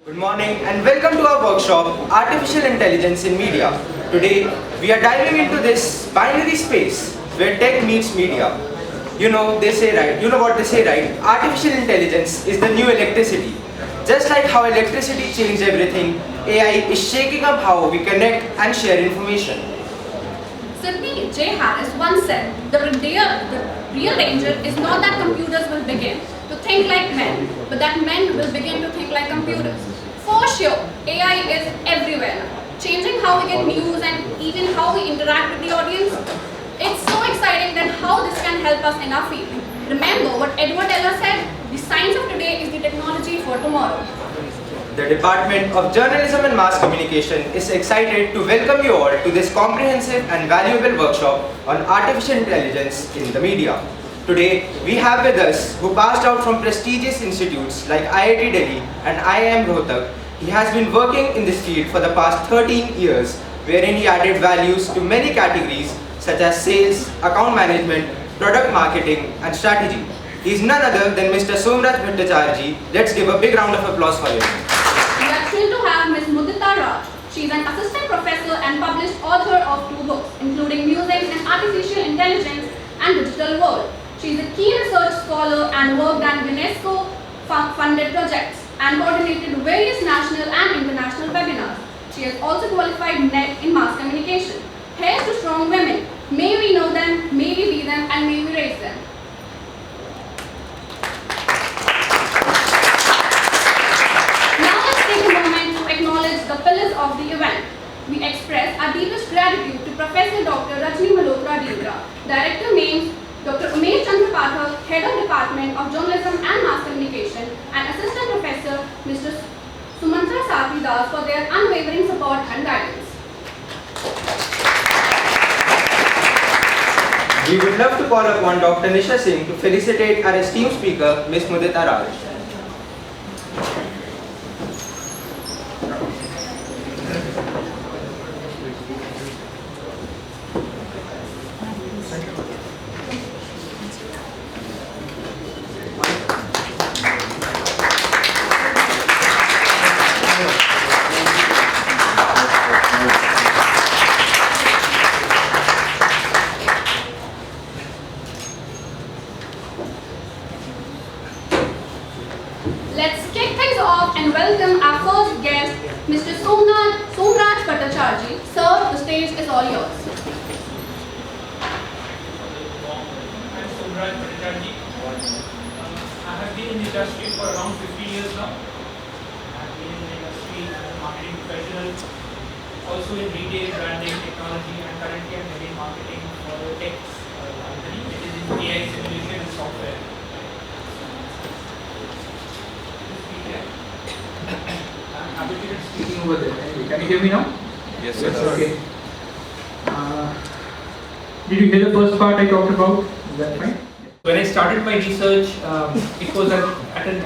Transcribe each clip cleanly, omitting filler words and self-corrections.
Good morning and welcome to our workshop, Artificial Intelligence in Media. Today, we are diving into this binary space where tech meets media. You know what they say, right? Artificial intelligence is the new electricity. Just like how electricity changed everything, AI is shaking up how we connect and share information. Sidney J. Harris once said, the real danger is not that computers will begin to think like men, but that men will begin to think like computers. For sure, AI is everywhere now, changing how we get news and even how we interact with the audience. It's so exciting that how this can help us in our field. Remember what Edward Eller said, the science of today is the technology for tomorrow. The Department of Journalism and Mass Communication is excited to welcome you all to this comprehensive and valuable workshop on artificial intelligence in the media. Today, we have with us who passed out from prestigious institutes like IIT Delhi and IIM Rohtak. He has been working in this field for the past 13 years, wherein he added values to many categories such as sales, account management, product marketing, and strategy. He is none other than Mr. Somrat Bhattacharya. Let's give a big round of applause for him. We are thrilled to have Ms. Mudita Raj. She is an assistant professor and published author of 2 books, including Music and Artificial Intelligence and Digital World. She is a key research scholar and worked on UNESCO-funded projects and coordinated various national and international webinars. She has also qualified NET in mass communication. Here's to strong women. May we know them, may we be them, and may we raise them. The pillars of the event. We express our deepest gratitude to Professor Dr. Rajni Malhotra Dhingra, Director Names, Dr. Umesh Chandra Pathak, Head of Department of Journalism and Mass Communication, and Assistant Professor Mr. Sumantra Sathi Das for their unwavering support and guidance. We would love to call upon Dr. Nisha Singh to felicitate our esteemed speaker, Ms. Mudita Raj. Let's kick things off and welcome our first guest, Mr. Somrat Bhattacharya. Sir, the stage is all yours. I'm Somrat Bhattacharya. I have been in the industry for around 50 years now. I have been in the industry as a marketing professional, also in retail, branding, technology, and currently I'm heading marketing for a tech company. It is in AI simulation and software. I'm happy to be speaking over there. Can you hear me now? Yes, sir. Okay. Did you hear the first part I talked about? Is that fine? When I started my research, it was at a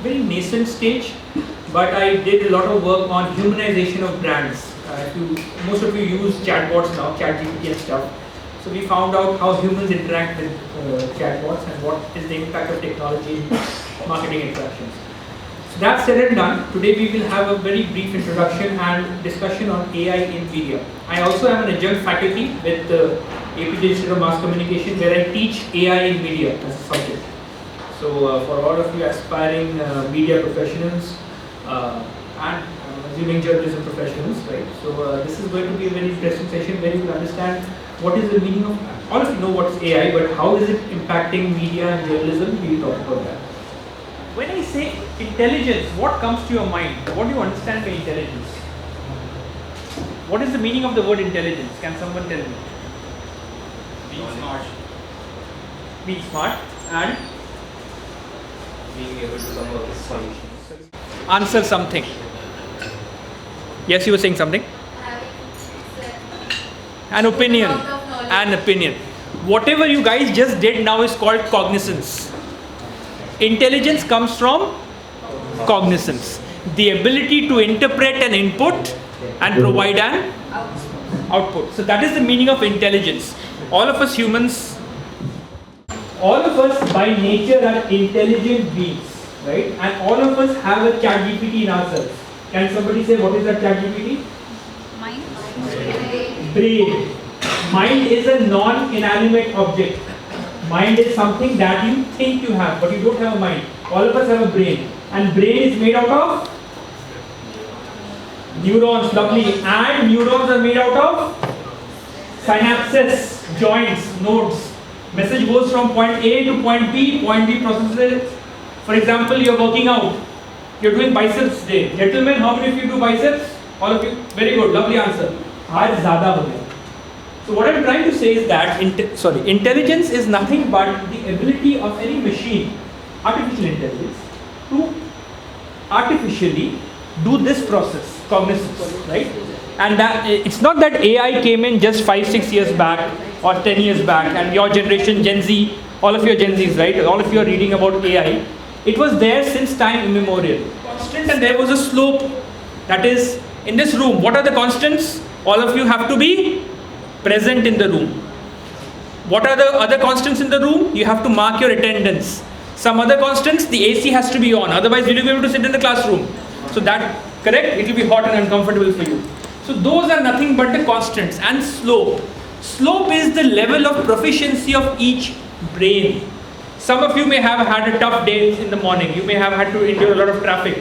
very nascent stage, but I did a lot of work on humanization of brands. Most of you use chatbots now, ChatGPT and stuff. So we found out how humans interact with chatbots and what is the impact of technology in marketing interactions. So that said and done, today we will have a very brief introduction and discussion on AI in media. I also am an adjunct faculty with the AP Institute of Mass Communication, where I teach AI in media as a subject. So for all of you aspiring media professionals and assuming journalism professionals, right? So this is going to be a very interesting session where you will understand what is the meaning of, all of you know what is AI, but how is it impacting media and journalism? We will talk about that. When I say intelligence, what comes to your mind? What do you understand by intelligence? What is the meaning of the word intelligence? Can someone tell me? Being smart. Being smart and Being able to come up with solutions. answer something. Yes, you were saying something? An opinion. An opinion. Whatever you guys just did now is called cognizance. Intelligence comes from cognizance. The ability to interpret an input and provide an output. So that is the meaning of intelligence. All of us humans, all of us by nature are intelligent beings. right? And all of us have a chat GPT in ourselves. Can somebody say what is that chat GPT? Mind. Brain. Mind is a non-inanimate object. Mind is something that you think you have, but you don't have a mind. All of us have a brain. And brain is made out of neurons, lovely. And neurons are made out of synapses, joints, nodes. Message goes from point A to point B processes it. For example, you're working out. You're doing biceps today. Gentlemen, how many of you do biceps? All of you? Very good, lovely answer. Aaj zyada ho gaya. So what I'm trying to say is that intelligence is nothing but the ability of any machine, artificial intelligence, to artificially do this process, cognizance, right? And that, it's not that AI came in just 5-6 years back or 10 years back, and your generation, Gen Z, all of your Gen Zs, right? All of you are reading about AI. It was there since time immemorial. Constant, and there was a slope. That is, in this room, what are the constants? All of you have to be present in the room. What are the other constants in the room? You have to mark your attendance. Some other constants, the AC has to be on, otherwise will you be able to sit in the classroom? So that, correct? It will be hot and uncomfortable for you. So those are nothing but the constants. And slope. Slope is the level of proficiency of each brain. Some of you may have had a tough day in the morning. You may have had to endure a lot of traffic.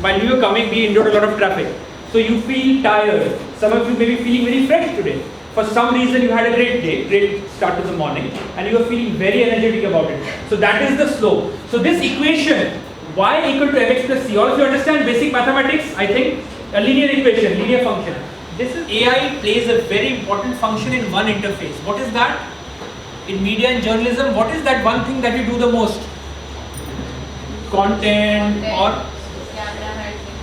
While you were coming, we endured a lot of traffic. So you feel tired. Some of you may be feeling very fresh today. For some reason you had a great day, great start to the morning, and you are feeling very energetic about it. So that is the slope. So this equation, y equal to mx plus c, all of you understand basic mathematics, I think? A linear equation, linear function. This is AI plays a very important function in one interface. What is that? In media and journalism, what is that one thing that you do the most? Content or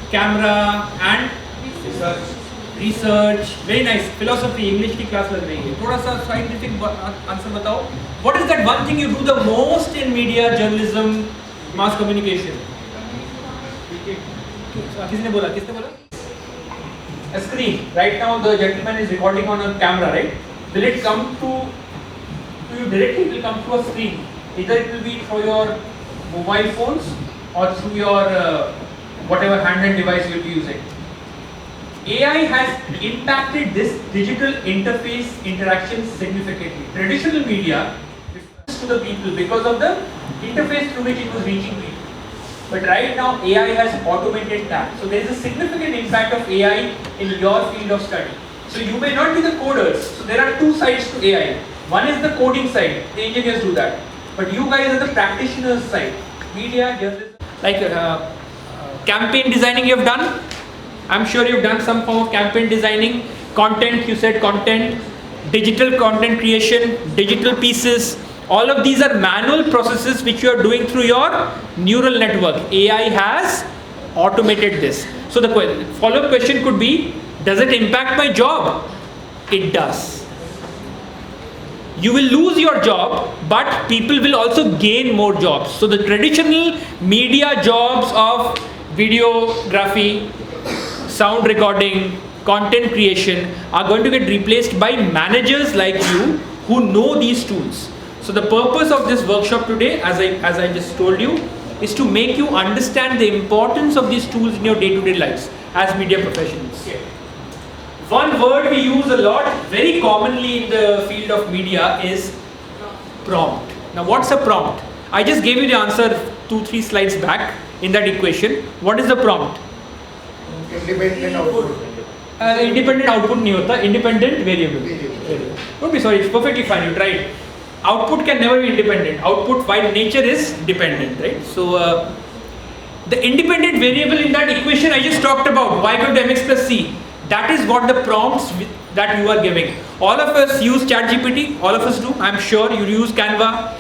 camera and research. Very nice. Philosophy, English की class लग रही है. थोड़ा सा scientific answer बताओ. What is that one thing you do the most in media, journalism, mass communication? किसने बोला? A screen. Right now the gentleman is recording on a camera, right? Will it come to you directly? It will come through a screen. Either it will be through your mobile phones or through your whatever handheld device you will be using. AI has impacted this digital interface interaction significantly. Traditional media refers to the people because of the interface through which it was reaching people. But right now AI has automated that. So there is a significant impact of AI in your field of study. So you may not be the coders. So there are two sides to AI. One is the coding side. The engineers do that. But you guys are the practitioners side. Media, journalism. Like campaign designing you have done. I'm sure you've done some form of campaign designing. Content, you said content. Digital content creation, digital pieces. All of these are manual processes which you are doing through your neural network. AI has automated this. So the follow-up question could be, does it impact my job? It does. You will lose your job, but people will also gain more jobs. So the traditional media jobs of videography, sound recording, content creation are going to get replaced by managers like you who know these tools. So the purpose of this workshop today, as I just told you, is to make you understand the importance of these tools in your day-to-day lives as media professionals. One word we use a lot, very commonly in the field of media, is prompt. Now what's a prompt? I just gave you the answer 2-3 slides back in that equation. What is the prompt? Independent output. Independent output नहीं होता, independent variable. Don't be sorry, it's perfectly fine, you tried. Output can never be independent. Output by nature is dependent, right? So the independent variable in that equation I just talked about, y equal to mx plus c, that is what the prompts that you are giving. All of us use ChatGPT, all of us do, I'm sure you use Canva.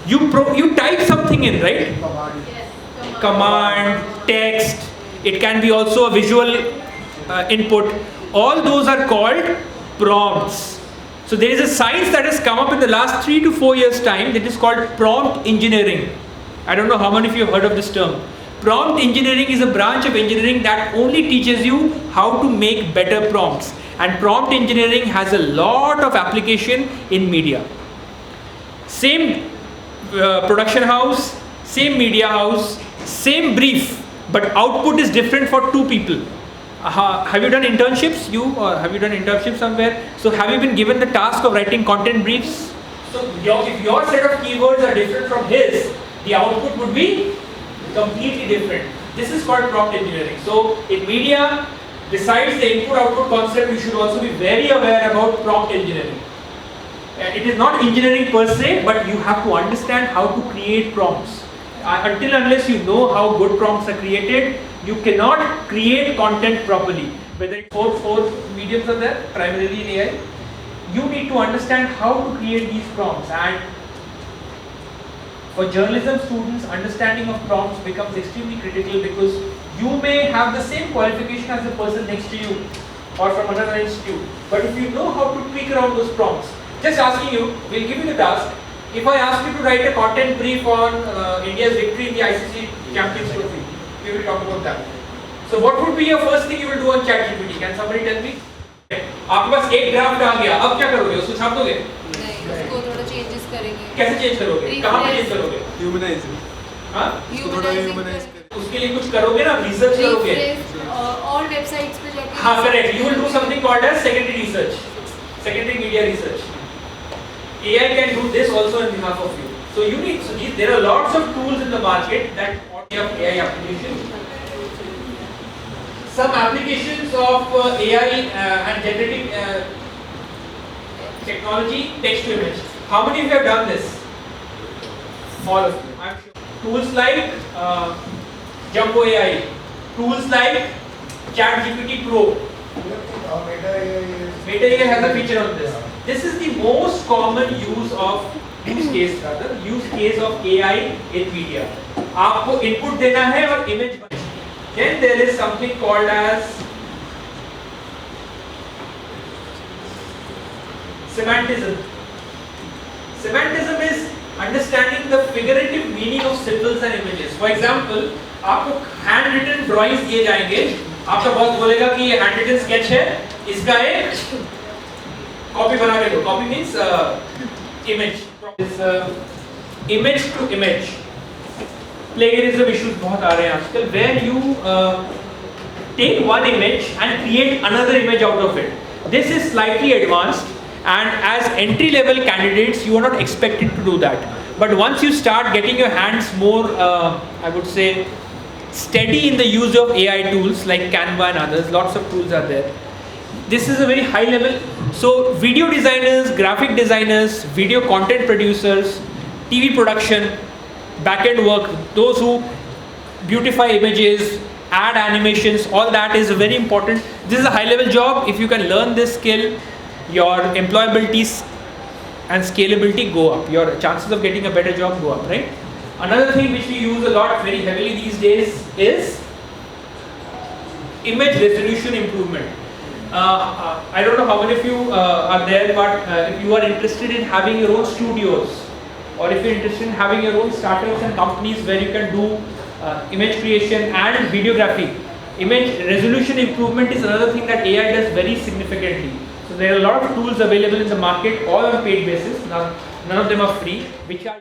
You type something in, right? Command, text, it can be also a visual input. All those are called prompts. So there is a science that has come up in the last 3 to 4 years time that is called prompt engineering. I don't know how many of you have heard of this term. Prompt engineering is a branch of engineering that only teaches you how to make better prompts. And prompt engineering has a lot of application in media. Same production house, same media house, same brief, but output is different for two people. Have you done internships? Have you done internships somewhere? So have you been given the task of writing content briefs? So if your set of keywords are different from his, the output would be completely different. This is called prompt engineering. So in media, besides the input-output concept, you should also be very aware about prompt engineering. It is not engineering per se, but you have to understand how to create prompts. Until unless you know how good prompts are created, you cannot create content properly. Whether it's four mediums are there, primarily in AI, you need to understand how to create these prompts. And for journalism students, understanding of prompts becomes extremely critical, because you may have the same qualification as the person next to you or from another institute. But if you know how to tweak around those prompts, just asking you, we'll give you the task. If I ask you to write a content brief on India's victory in the ICC Champions Trophy, we will talk about that. So what would be your first thing you will do on ChatGPT? Can somebody tell me? आपके पास एक draft आ गया, अब क्या करोगे? उसको छाप दोगे? नहीं, उसको थोड़ा चेंजेस करेंगे। कैसे चेंज करोगे? कहाँ पे चेंज करोगे? Humanizing. हाँ? Humanize. उसके लिए कुछ करोगे ना, रिसर्च करोगे? और वेबसाइट्स पे जाके। हाँ, correct. You will do something called as secondary research, secondary media research. AI can do this also on behalf of you. So you need. So there are lots of tools in the market that have AI applications. Some applications of AI and generative technology, text to image. How many of you have done this? All of you, I'm sure. Tools like Jumbo AI, tools like ChatGPT Pro. Meta AI has a feature on this. This is the most common use case of AI in media. आपको input देना है और image बने. Then there is something called as semantism. Semantism is understanding the figurative meaning of symbols and images. For example, आपको handwritten drawings दिए जाएंगे. आपका boss बोलेगा कि ये handwritten sketch है, इसका एक copy बना के दो. Copy means image. This image to image. Plagiarism issues बहुत आ रहे हैं आजकल, where you take one image and create another image out of it. This is slightly advanced, and as entry level candidates you are not expected to do that. But once you start getting your hands more, I would say, steady in the use of AI tools like Canva and others, lots of tools are there. This is a very high level. So video designers, graphic designers, video content producers, TV production, back-end work, those who beautify images, add animations, all that is very important. This is a high-level job. If you can learn this skill, your employability and scalability go up. Your chances of getting a better job go up, right? Another thing which we use a lot very heavily these days is image resolution improvement. I don't know how many of you are there, but if you are interested in having your own studios, or if you're interested in having your own startups and companies where you can do image creation and videography, image resolution improvement is another thing that AI does very significantly. So there are a lot of tools available in the market, all on paid basis. Now, none of them are free, which are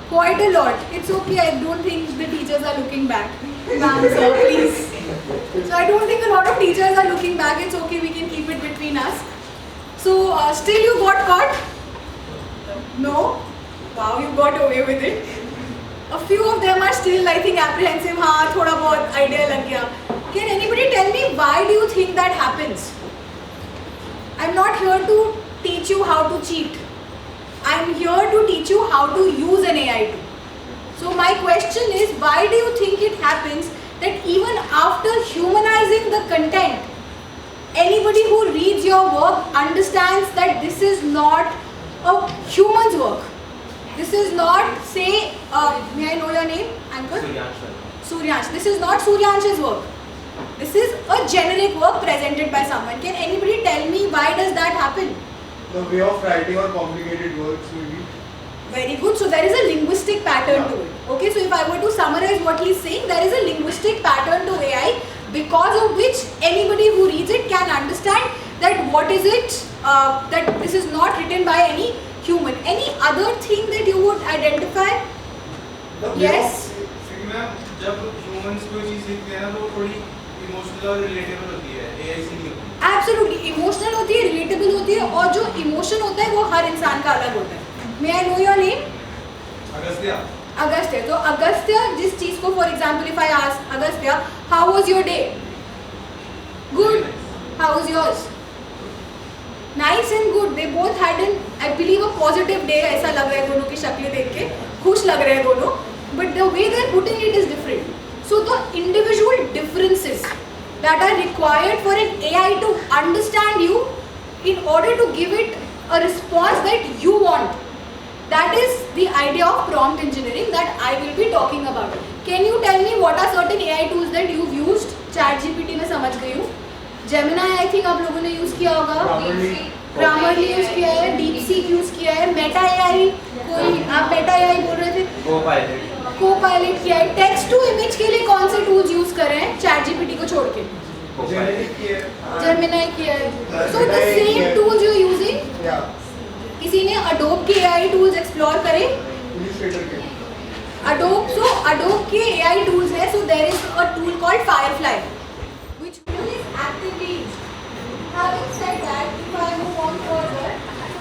quite a lot. It's okay, I don't think the teachers are looking back. Ma'am, sir, please. So I don't think a lot of teachers are looking back. It's okay, we can keep it between us. So still you got caught? No? Wow, you got away with it. A few of them are still, I think, apprehensive. हाँ, थोड़ा बहुत idea लग गया. Can anybody tell me why do you think that happens? I'm not here to teach you how to cheat. I'm here to teach you how to use an AI tool. So my question is, why do you think it happens that even after humanizing the content, anybody who reads your work understands that this is not a human's work? This is not, say, may I know your name, Ankur? Suryansh. This is not Suryansh's work. This is a generic work presented by someone. Can anybody tell me why does that happen? The way of writing or complicated words maybe. Very good. So there is a linguistic pattern to it. Okay, so if I were to summarize what he's saying, there is a linguistic pattern to AI because of which anybody who reads it can understand that what is it, that this is not written by any human. Any other thing that you would identify? Yes? Ma'am जब humans कोई चीज़ सीखते हैं तो थोड़ी emotional और relatable होती है, AI से नहीं होती। Absolutely, emotional होती है, relatable होती है और जो emotion होता है वो हर इंसान का अलग होता है. May I know your name? Agastya. Agastya. तो Agastya जिस चीज को for example if I ask Agastya, how was your day? Good. How was yours? Nice and good. They both had an I believe a positive day. ऐसा लग रहा है दोनों की शक्लें देख के खुश लग रहे हैं दोनों. But the way they are putting it is different. So the individual differences that are required for an AI to understand you in order to give it a response that you want. That is the idea of prompt engineering that I will be talking about. Can you tell me what are certain AI tools that you've used? ChatGPT में समझ गई हूँ. Gemini I think आप लोगों ने use किया होगा. Grammarly use किया है. DeepSeek use किया है. Meta AI कोई आप Meta AI बोल रहे थे. Co-pilot किया है. Text to image के लिए कौन से tools use कर रहे हैं? ChatGPT को छोड़ के. Gemini किया है. So the same tools you're using. Yeah. किसी ने Adobe के AI tools explore करे? Adobe के AI tools है. So there is a tool called Firefly, which tool is actively used. Having said that, if I move on further,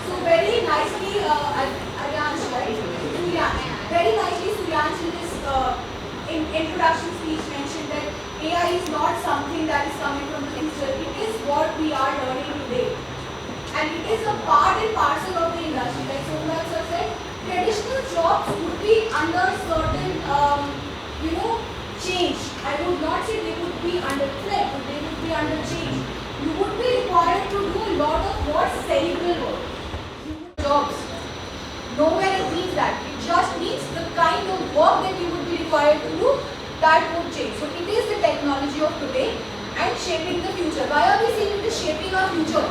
so very nicely, Aryansh, right? Suryansh. Very nicely, Suryansh in his introduction speech mentioned that AI is not something that is coming from the future. It is what we are learning today. And it is a part and parcel of the industry. Like Somnath sir said, traditional jobs would be under certain, change. I would not say they would be under threat, but they would be under change. You would be required to do a lot of what cerebral work. Jobs. Nowhere it means that. It just means the kind of work that you would be required to do, that would change. So it is the technology of today and shaping the future. Why are we saying it is shaping our future?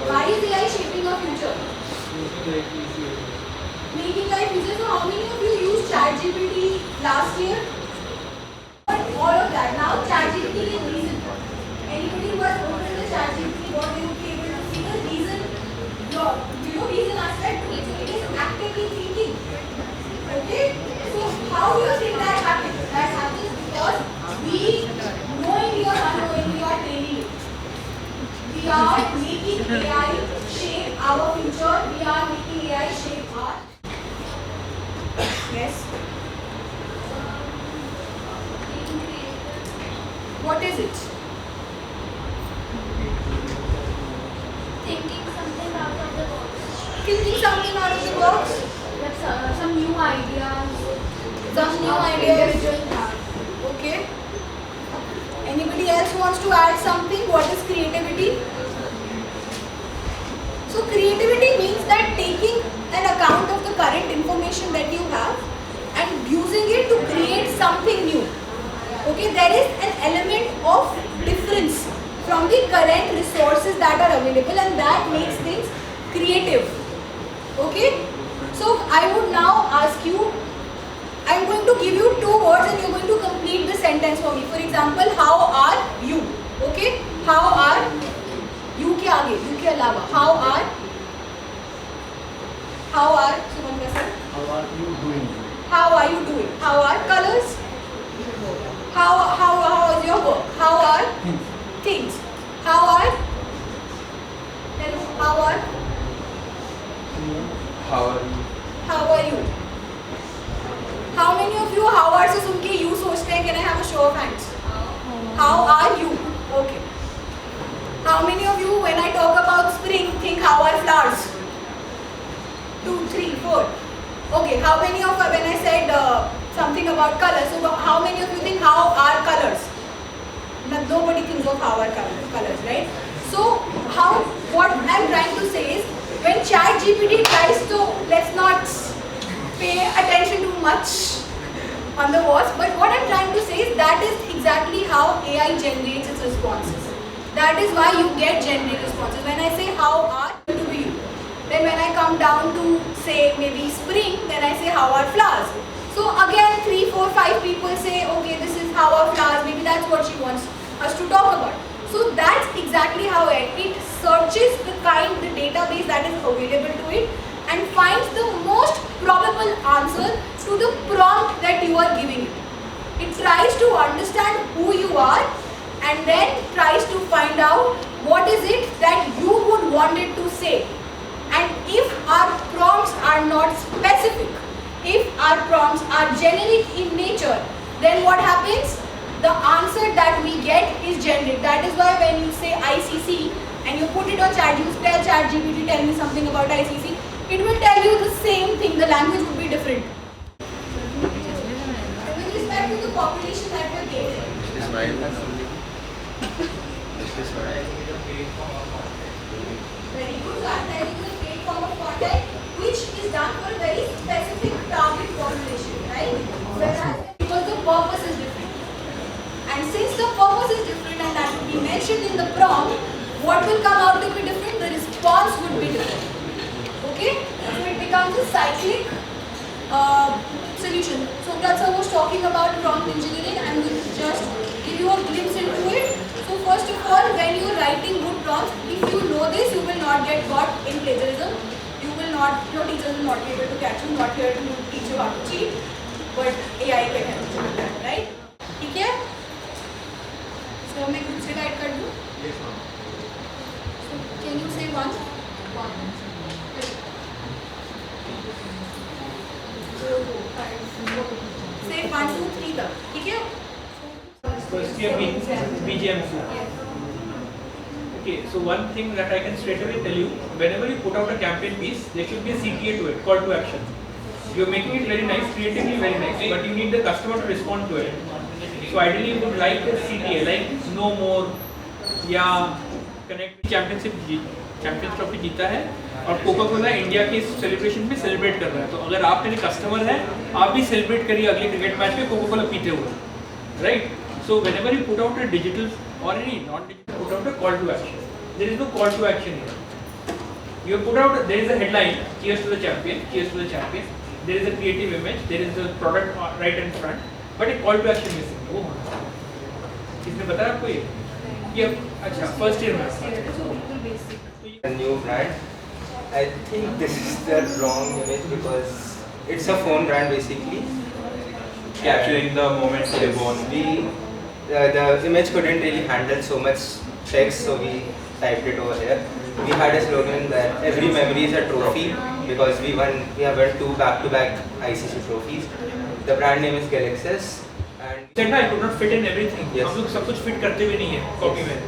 Why is AI shaping our future? Making life easier. So how many of you used ChatGPT last year? All of that. Now ChatGPT can reason. Anybody who has opened the ChatGPT, what they would be able to see the reason, reason aspect to it. So it is actively thinking. Okay? So how do you think that happens? That happens because we, knowingly or unknowingly, are training it. We are making AI shape our future. We are making AI shape our. Yes. What is it? Thinking something out of the box. Thinking something out of the box. Some new ideas. Some new idea which will have. Okay. Anybody else wants to add something? What is creativity? So creativity means that taking an account of the current information that you have and using it to create something new. Okay, there is an element of difference from the current resources that are available and that makes things creative. Okay, so I would now ask you, I am going to give you two words and you are going to complete the sentence for me. For example, how are you? Okay, how are you के आगे, you के अलावा, how are Sumanta sir? How are you doing? How are you doing? How are colors? How is your work? How are things? How are? Hello, how are? How are you? How are you? How many of you how are से सुन के you सोचते हैं? Can I have a show of hands? How are you? Okay. How many of you when I talk about spring think how are flowers? 2, 3, 4. Okay. How many of when I said something about colors? So how many of you think how are colors? Nobody thinks of how are colors, right? So what I'm trying to say is when ChatGPT tries to, let's not pay attention too much on the words, but what I'm trying to say is that is exactly how AI generates its responses. That is why you get generic responses. When I say how are to be you, then when I come down to say maybe spring, then I say how are flowers. So again 3, 4, 5 people say okay, this is how are flowers, maybe that's what she wants us to talk about. So that's exactly how it searches the database that is available to it and finds the most probable answer to the prompt that you are giving it. It tries to understand who you are and then tries to find out what is it that you would want it to say. And if our prompts are not specific, if our prompts are generic in nature, then what happens? The answer that we get is generic. That is why when you say ICC and you put it on chat, you tell ChatGPT, tell me something about ICC, it will tell you the same thing, the language would be different. With respect to the population that we are getting. Very good. So I am telling you the great form of content which is done for a very specific target population, right? Whereas because the purpose is different. And since the purpose is different and that will be mentioned in the prompt, what will come out to be different? The response would be different. Okay? So it becomes a cyclic solution. So Pratsa was talking about prompt engineering and we'll just give you a glimpse into it. So first of all, when you are writing good prompts, if you know this, you will not get caught in plagiarism. You will not, your teachers will not be able to catch you, not here to teach you how to cheat, but AI can help you with that, right? Okay? So मैं खुद से guide कर दूँ? Yes, ma'am. So can you say one? Say 1, 2, 3 तक, ठीक है? First year BGM. Okay, so one thing that I can straight away tell you, whenever you put out a campaign piece, there should be a CTA to it, call to action. You are making it very nice, creatively very nice, but you need the customer to respond to it. So ideally you would like a CTA, like no more, या connect champions trophy जीता है और Coca Cola India के celebration में celebrate कर रहा है, तो अगर आप मेरे कस्टमर हैं, आप भी सेलिब्रेट करिए अगले क्रिकेट मैच में कोका कोला पीते हुए, right? So whenever you put out a digital or any non-digital, put out a call to action. There is no call to action here. You put out, there is a headline, cheers to the champion, cheers to the champion. There is a creative image, there is a product right in front, but a call to action missing. वो होना चाहिए. किसने बताया आपको ये? ये अच्छा first year में. A new brand. I think this is the wrong image because it's a phone brand basically. Capturing the moment they born. The image couldn't really handle so much text, so we typed it over here. We had a slogan that every memory is a trophy because we have won 2 back-to-back ICC trophies. The brand name is Galaxus. And Said I could not fit in everything. Yes. हम लोग सब कुछ fit करते भी नहीं हैं copy में.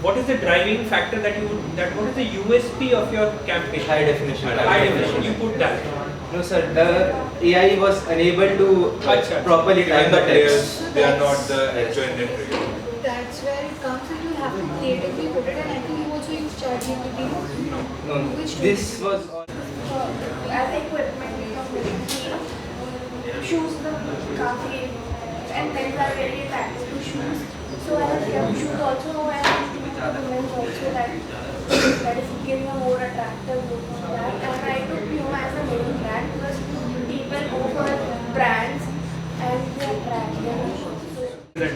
What is the driving factor that you would, that what is the USP of your campaign? high definition. High definition. You put that. No sir, the AI was unable to Achha. properly Even type the the players, text. they are not the actual interpreter. That's where it comes and you have to creatively put it, and I think you also use ChatGPT. No, this was on As equipment become very key. Shoes the काफी and men are very attracted to shoes. So I have kept shoes also and women also that is giving a more attractive look on that. And I took Puma as a main brand because people go for brands and they attract them.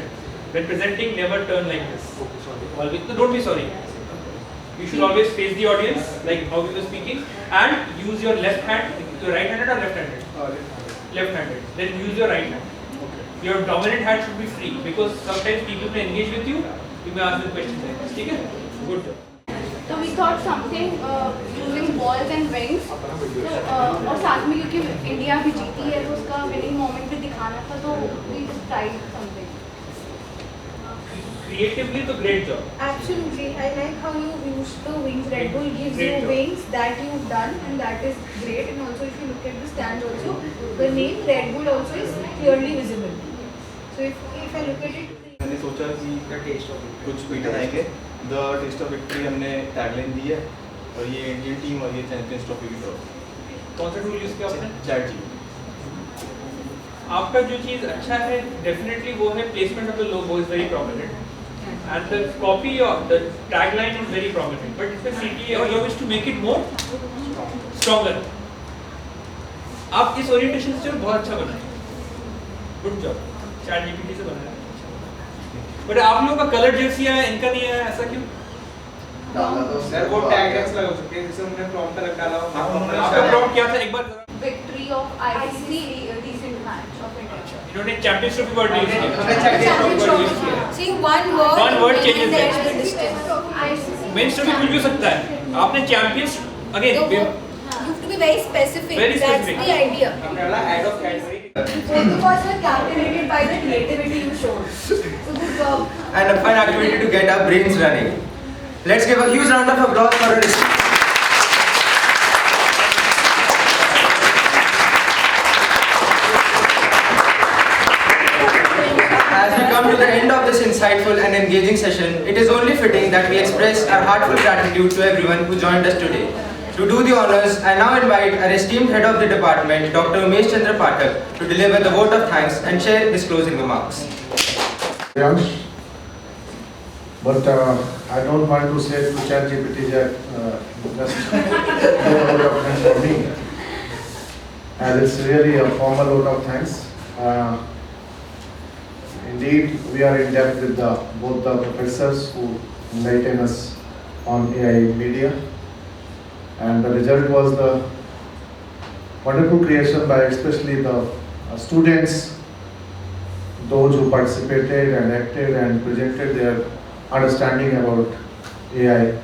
When presenting, never turn like this. Always, no, don't be sorry. You should always face the audience, like how you were speaking, and use your left hand. Your right-handed or left-handed? Left-handed. Then use your right hand. Your dominant hand should be free because sometimes people may engage with you. You may ask them questions. ठीक है? Good. So we thought something using balls and wings. So और साथ में क्योंकि India भी जीती है तो उसका winning moment भी दिखाना था, तो we just tried something. Creatively, तो great job. Absolutely, I like how you use the wings. Red Bull gives Great you job. wings that you've done, and that is great. And also, if you look at the stand, also the name Red Bull also is clearly visible. So if I look at it, मैंने सोचा कि कुछ Twitter आएंगे. The test of victory हमने tagline दी है और ये Indian team और ये चैंपियंस ट्रॉफी की तरफ. कौन सा टूल यूज किया आपने? ChatGPT. आपका जो चीज अच्छा है, डेफिनेटली वो है placement of the logo is very prominent and the copy or the tagline is very prominent, but if the CTA or you wish to make it more stronger, आप इस orientation से बहुत अच्छा बनाए, good job, ChatGPT से बनाया, but आप लोगों का color जैसी है, इनका नहीं है, ऐसा क्यों? सर वो टैगलाइंस लगा सकते हैं जैसे हमने प्रॉम्प्ट अलग डाला हो आपका prompt क्या था एक बार जरा? Victory of ICC, a decent match of India. इन्होंने Champions Trophy word use किया, हमने चैंपियंस ट्रॉफी यूज किया See, one word changes there's it. the distance. ICC. Men's trophy कुछ भी हो सकता है, आपने Champions again. You have to be very specific. Very That's specific. the idea. हमने डाला add of category Both of us were captivated by the creativity you showed. So good job. And a fun activity to get our brains running. Let's give a huge round of applause for our As we come to the end of this insightful and engaging session, it is only fitting that we express our heartfelt gratitude to everyone who joined us today. To do the honors, I now invite our esteemed head of the department, Dr. Umesh Chandra Pathak, to deliver the vote of thanks and share his closing remarks. But I don't want to say to ChatGPT that just do a vote of thanks for me. And it's really a formal vote of thanks. Indeed, we are in depth with both the professors who enlighten us on AI media. And the result was the wonderful creation by especially the students, those who participated and acted and presented their understanding about AI.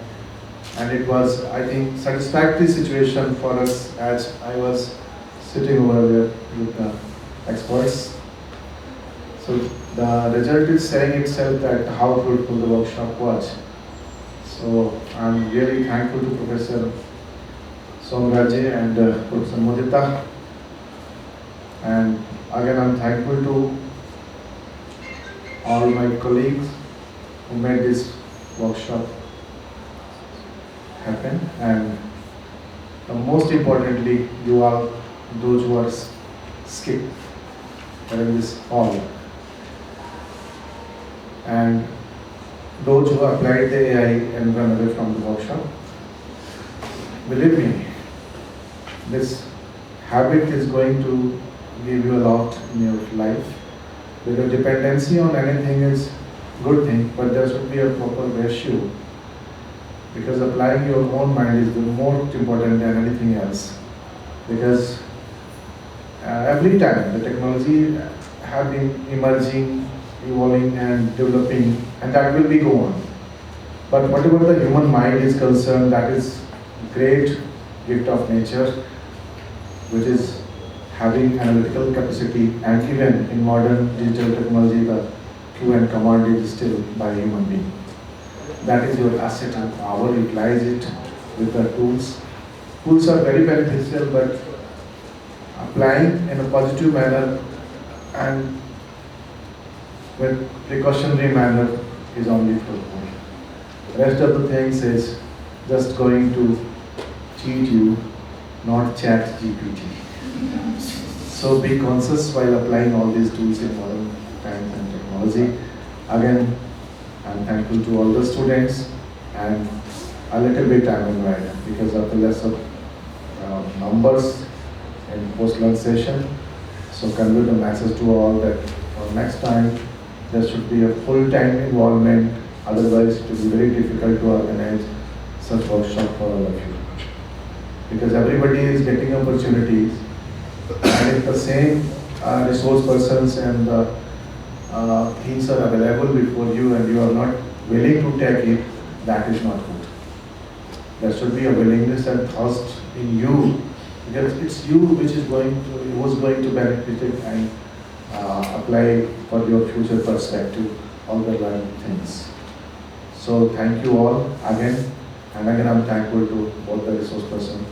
And it was, I think, satisfactory situation for us as I was sitting over there with the experts. So the result is saying itself that how fruitful the workshop was. So I'm really thankful to Professor Somraji and Professor Mudita. And again, I'm thankful to all my colleagues who made this workshop happen. And most importantly, you all, those who are skilled in this hall. And those who applied the AI and run away from the workshop, believe me, this habit is going to give you a lot in your life. Because dependency on anything is a good thing, but there should be a proper ratio. Because applying your own mind is the most important than anything else. Because every time the technology have been emerging, evolving and developing, and that will be go on. But whatever the human mind is concerned, that is great gift of nature, which is having analytical capacity, and even in modern digital technology, the Q and command is still by a human being. That is your asset and power. Utilize it with the tools. Tools are very beneficial, but applying in a positive manner and with precautionary manner is only for good. Rest of the things is just going to cheat you, not chat GPT. So be conscious while applying all these tools in modern times and technology. Again, I'm thankful to all the students, and a little bit I'm annoyed because of the less of numbers in post-lunch session. So convey the message to all that for next time there should be a full-time involvement, otherwise it will be very difficult to organize such workshop for all of you. Because everybody is getting opportunities, and if the same resource persons and things are available before you and you are not willing to take it, that is not good. There should be a willingness and trust in you, because it's you which is going to benefit it and apply for your future perspective all the learned things. So thank you all again, and again I'm thankful to both the resource person